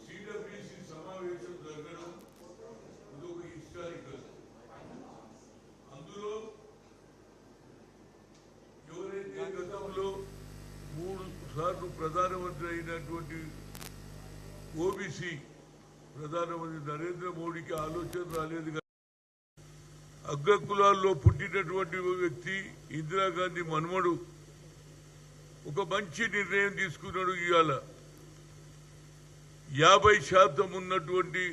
CWC సమావేశం జరగడం ఇదొక హిస్టారికల్. అందులో ఎవరైతే గతంలో 3 సార్లు ప్రధానమంత్రి అయినటువంటి ఓబీసీ ప్రధానమంత్రి నరేంద్ర మోడీకి ఆలోచన రాలేదు. అగ్రకులాల్లో పుట్టినటువంటి వ్యక్తి ఇందిరాగాంధీ మనుమడు ఒక మంచి నిర్ణయం తీసుకున్నాడు. ఇవాళ 50% ఉన్నటువంటి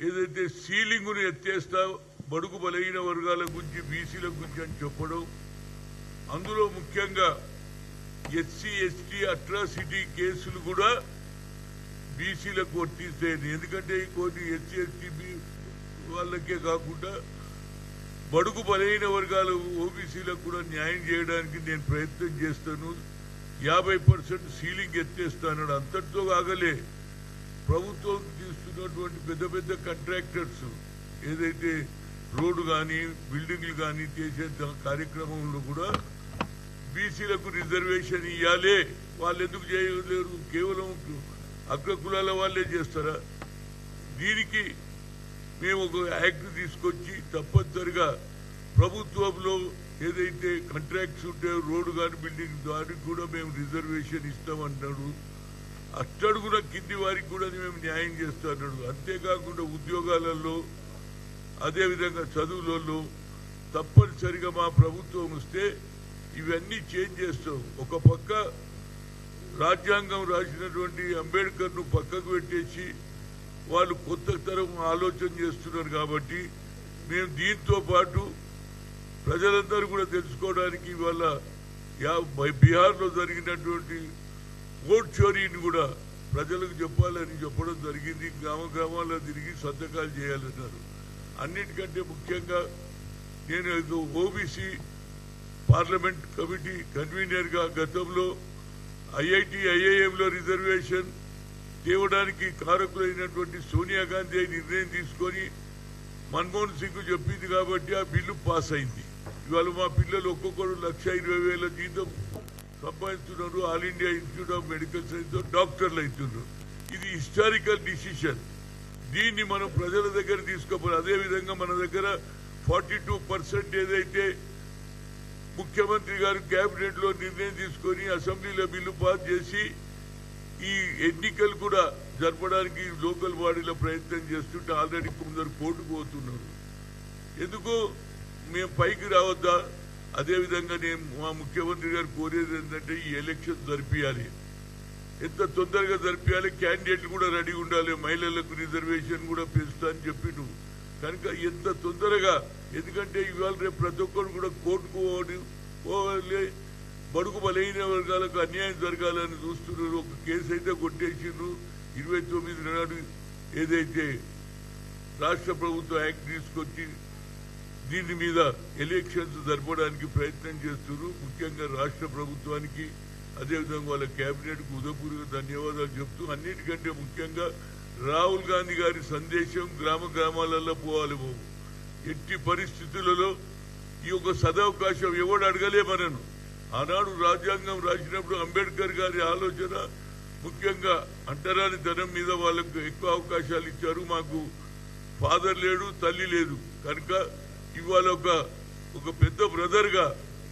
ఏదైతే సీలింగ్ను ఎత్తేస్తా బడుగు బలహీన వర్గాల గురించి బీసీల గురించి అని చెప్పడం, అందులో ముఖ్యంగా ఎస్సీ ఎస్టీ అట్రాసిటీ కేసులు కూడా బీసీలకు వర్తిస్తాయని. ఎందుకంటే కొన్ని ఎస్సీ ఎస్టీ వాళ్ళకే కాకుండా బడుగు బలహీన వర్గాలు ఓబీసీలకు కూడా న్యాయం చేయడానికి నేను ప్రయత్నం చేస్తాను. 50% సీలింగ్ ఎత్తేస్తాను. అంతటితో ఆగలే, ప్రభుత్వం తీస్తున్నటువంటి పెద్ద పెద్ద కాంట్రాక్టర్స్ ఏదైతే రోడ్డు కానీ బిల్డింగ్లు కానీ చేసే కార్యక్రమంలో కూడా బీసీలకు రిజర్వేషన్ ఇవ్వాలే. వాళ్ళు ఎందుకు చేయలేరు? కేవలం అగ్రకులాల వాళ్ళే చేస్తారా? దీనికి మేము ఒక యాక్ట్ తీసుకొచ్చి తప్పనిసరిగా ప్రభుత్వంలో ఏదైతే కాంట్రాక్ట్స్ ఉంటాయో రోడ్డు కానీ బిల్డింగ్ దానికి కూడా మేము రిజర్వేషన్ ఇస్తామన్నాడు. అట్టడుగున కింది వారికి కూడా మేము న్యాయం చేస్తాడు. అంతేకాకుండా ఉద్యోగాలలో అదేవిధంగా చదువులలో తప్పనిసరిగా మా ప్రభుత్వం వస్తే ఇవన్నీ చేంజ్ చేస్తాం. ఒక పక్క రాజ్యాంగం రాసినటువంటి అంబేద్కర్ను పక్కకు పెట్టేసి వాళ్ళు కొత్త తరం ఆలోచన చేస్తున్నారు. కాబట్టి మేము దీంతో పాటు ప్రజలందరూ కూడా తెలుసుకోవడానికి ఇవాళ బీహార్లో జరిగినటువంటి ఓట్ చోరీని కూడా ప్రజలకు చెప్పాలని చెప్పడం జరిగింది. గ్రామ గ్రామాల్లో తిరిగి సంతకాలు చేయాలన్నారు. అన్నిటికంటే ముఖ్యంగా నేను ఓబీసీ పార్లమెంట్ కమిటీ కన్వీనర్గా గతంలో ఐఐటి ఐఐఎంలో రిజర్వేషన్ తేవడానికి కారకులైనటువంటి సోనియా గాంధీ నిర్ణయం తీసుకొని మన్మోహన్ సింగ్ చెప్పింది కాబట్టి ఆ బిల్లు పాస్ అయింది. ఇవాళ మా పిల్లలు ఒక్కొక్కరు 1,20,000 జీతం సంపాదిస్తున్నారు. All India institute of medical science డాక్టర్లు అవుతున్నారు. ఇది హిస్టారికల్ డిసిషన్. దీన్ని మనం ప్రజల దగ్గర తీసుకోవాలి. అదేవిధంగా మన దగ్గర 42% ఏదైతే ముఖ్యమంత్రి గారు కేబినెట్ లో నిర్ణయం తీసుకొని అసెంబ్లీలో బిల్లు పాస్ చేసి ఈ ఎన్నికలు కూడా జరపడానికి లోకల్ బాడీలో ప్రయత్నం చేస్తుంటే ఆల్రెడీ కొందరు కోర్టుకు పోతున్నారు. ఎందుకు మేము పైకి రావద్దా? అదేవిధంగా నేను మా ముఖ్యమంత్రి గారు కోరేది ఏంటంటే ఈ ఎలక్షన్ జరిపించాలి. ఎంత తొందరగా జరిపించాలి. క్యాండిడేట్లు కూడా రెడీ ఉండాలి. మహిళలకు రిజర్వేషన్ కూడా పెంచుతా అని చెప్పిండు. కనుక ఎంత తొందరగా, ఎందుకంటే ఇవాళ రేపు ప్రతి ఒక్కరు కూడా కోర్టుకు పోవాలి. బడుగు బలహీన వర్గాలకు అన్యాయం జరగాలని చూస్తున్నారు. ఒక కేసు అయితే కొట్టేసిండ్రు. 29 నాడు ఏదైతే రాష్ట్ర ప్రభుత్వం యాక్ట్ తీసుకొచ్చి దీని మీద ఎలక్షన్స్ జరపడానికి ప్రయత్నం చేస్తున్నారు. ముఖ్యంగా రాష్ట్ర ప్రభుత్వానికి అదేవిధంగా వాళ్ళ కేబినెట్కు ఉదయపూర్వక ధన్యవాదాలు చెప్తూ, అన్నిటికంటే ముఖ్యంగా రాహుల్ గాంధీ గారి సందేశం గ్రామ గ్రామాలలో పోవాలి. ఎట్టి పరిస్థితులలో ఈ యొక్క సదవకాశం ఎవడు అడగలే మనను. ఆనాడు రాజ్యాంగం రాసినప్పుడు అంబేద్కర్ గారి ఆలోచన ముఖ్యంగా అంటరాని ధనం మీద వాళ్ళకు ఎక్కువ అవకాశాలు ఇచ్చారు. మాకు ఫాదర్ లేడు, తల్లి లేదు. కనుక ఇవాళ ఒక పెద్ద బ్రదర్ గా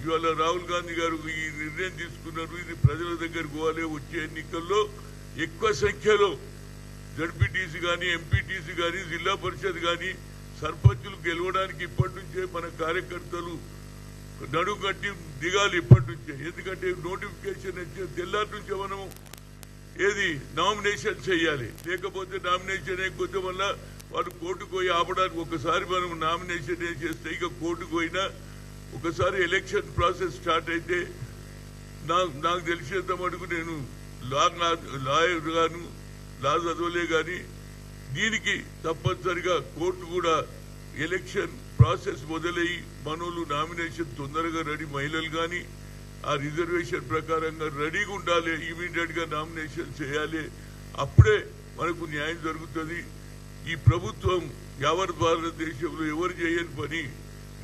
ఇవాళ రాహుల్ గాంధీ గారు ఈ నిర్ణయం తీసుకున్నారు. ఇది ప్రజల దగ్గరకు పోవాలి. వచ్చే ఎన్నికల్లో ఎక్కువ సంఖ్యలో జడ్పీటీసీ కానీ ఎంపీటీసీ కానీ జిల్లా పరిషత్ కానీ సర్పంచులు గెలవడానికి ఇప్పటి నుంచే మన కార్యకర్తలు నడుము కట్టి దిగాలి ఇప్పటి నుంచే. ఎందుకంటే నోటిఫికేషన్ వచ్చే తెల్లారి నుంచే మనం నామినేషన్ చేయాలి. లేకపోతే నామినేషన్ అయిపోతే వల్ల వాళ్ళు కోర్టుకు పోయి ఆపడానికి ఒకసారి మనం నామినేషన్ చేస్తే ఇక కోర్టుకు పోయినా ఒకసారి ఎలక్షన్ ప్రాసెస్ స్టార్ట్ అయితే నాకు తెలిసేంత మటుకు నేను లాయర్ గాను లా చదవలే కానీ దీనికి తప్పనిసరిగా కోర్టు కూడా ఎలక్షన్ ప్రాసెస్ మొదలయ్యి మనోళ్ళు నామినేషన్ తొందరగా రెడీ, మహిళలు కానీ ఆ రిజర్వేషన్ ప్రకారంగా రెడీగా ఉండాలి. ఇమీడియట్ గా నామినేషన్ చేయాలి. అప్పుడే మనకు న్యాయం జరుగుతుంది. ఈ ప్రభుత్వం యావత్ భారతదేశంలో ఎవరు చేయని పని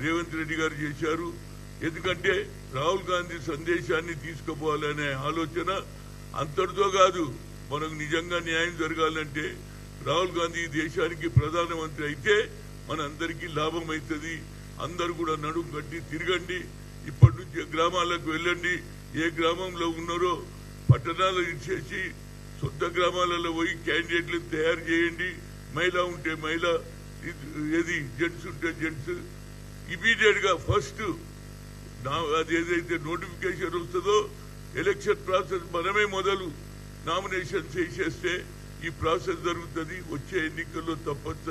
రేవంత్ రెడ్డి గారు చేశారు. ఎందుకంటే రాహుల్ గాంధీ సందేశాన్ని తీసుకుపోవాలనే ఆలోచన అంతటితో కాదు. మనకు నిజంగా న్యాయం జరగాలంటే రాహుల్ గాంధీ దేశానికి ప్రధానమంత్రి అయితే మనందరికీ లాభం అవుతుంది. అందరూ కూడా నడుము కట్టి తిరగండి. ఇప్పటి నుంచి గ్రామాలకు వెళ్ళండి. ఏ గ్రామంలో ఉన్నారో పట్టణాలు ఇచ్చేసి సొంత గ్రామాలలో పోయి క్యాండిడేట్లు తయారు చేయండి. మహిళ ఉంటే మహిళ, ఏది జెంట్స్ ఉంటే జెంట్స్. ఇమీడియట్ గా ఫస్ట్ అది ఏదైతే నోటిఫికేషన్ వస్తుందో ఎలక్షన్ ప్రాసెస్ మనమే మొదలు నామినేషన్ చేసేస్తే ఈ ప్రాసెస్ జరుగుతుంది. వచ్చే ఎన్నికల్లో తప్పనిసరి